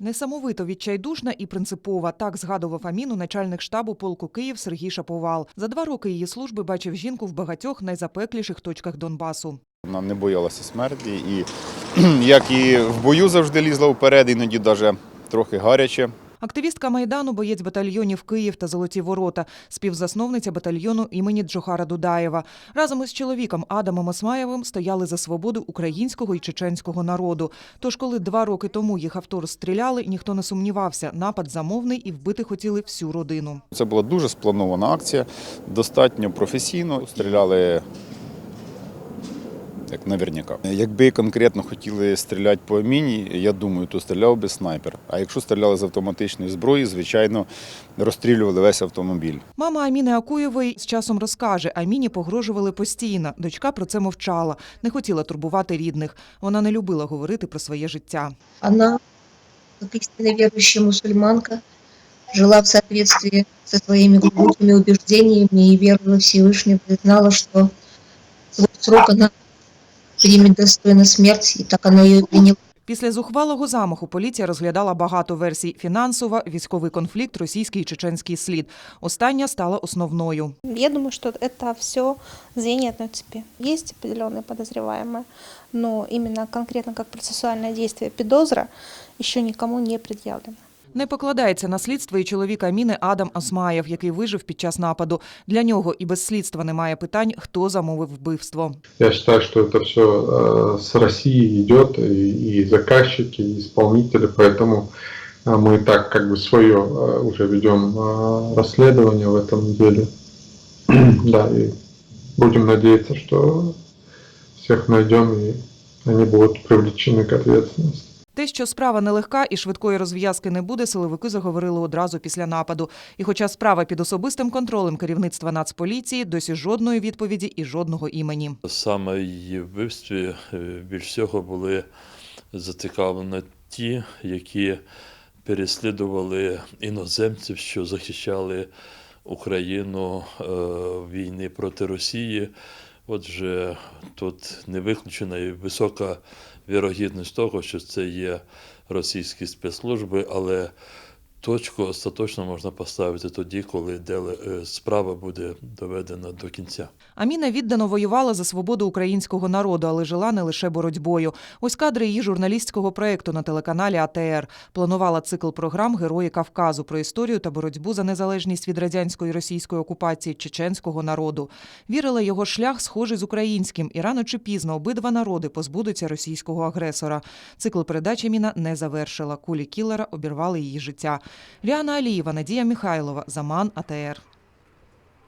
Несамовито відчайдушна і принципова. Так згадував Аміну начальник штабу полку Київ Сергій Шаповал. За 2 роки її служби бачив жінку в багатьох найзапекліших точках Донбасу. Вона не боялася смерті і, як і в бою завжди лізла вперед, іноді навіть трохи гаряче. Активістка Майдану, боєць батальйонів «Київ» та «Золоті ворота», співзасновниця батальйону імені Джохара Дудаєва. Разом із чоловіком Адамом Осмаєвим стояли за свободу українського і чеченського народу. Тож, коли 2 роки тому їх авто розстріляли, ніхто не сумнівався – напад замовний і вбити хотіли всю родину. Це була дуже спланована акція, достатньо професійно. Стріляли як наверняка. Якби конкретно хотіли стріляти по Аміні, я думаю, то стріляв би снайпер. А якщо стріляли з автоматичної зброї, звичайно, розстрілювали весь автомобіль. Мама Аміни Акуєвої з часом розкаже, Аміні погрожували постійно. Дочка про це мовчала, не хотіла турбувати рідних. Вона не любила говорити про своє життя. Вона, як істинно віруюча мусульманка, жила в соответствии со своими глубокими убеждениями и верила в Всевышнего, и знала, что свой срок она примет достойно смерть, і так вона її прийняла. Після зухвалого замаху поліція розглядала багато версій – фінансова, військовий конфлікт, російський і чеченський слід. Остання стала основною. Я думаю, что это все звенья одной цепи. Есть определенные подозреваемые, но именно конкретно как процессуальное действие підозра еще никому не предъявлено. Не покладається на слідство і чоловік Аміни Адам Осмаєв, який вижив під час нападу. Для нього і без слідства немає питань, хто замовив вбивство. Я считаю, что это все с России идет, и заказчики, и исполнители, поэтому мы так как бы свое уже ведем расследование в этом деле. Да, и будем надеяться, что всех найдем, и они будут привлечены к ответственности. Те, що справа нелегка і швидкої розв'язки не буде, силовики заговорили одразу після нападу. І хоча справа під особистим контролем керівництва Нацполіції, досі жодної відповіді і жодного імені. Саме її вбивстві більш всього були зацікавлені ті, які переслідували іноземців, що захищали Україну в війні проти Росії. Отже, тут не виключена і висока вірогідність того, що це є російські спецслужби, але точку остаточно можна поставити тоді, коли справа буде доведена до кінця. Аміна віддано воювала за свободу українського народу, але жила не лише боротьбою. Ось кадри її журналістського проєкту на телеканалі АТР. Планувала цикл програм «Герої Кавказу» про історію та боротьбу за незалежність від радянської і російської окупації чеченського народу. Вірила, його шлях схожий з українським, і рано чи пізно обидва народи позбудуться російського агресора. Цикл передач Аміна не завершила. Кулі кілера обірвали її життя. Ліана Алієва, Надія Михайлова, Заман, АТР.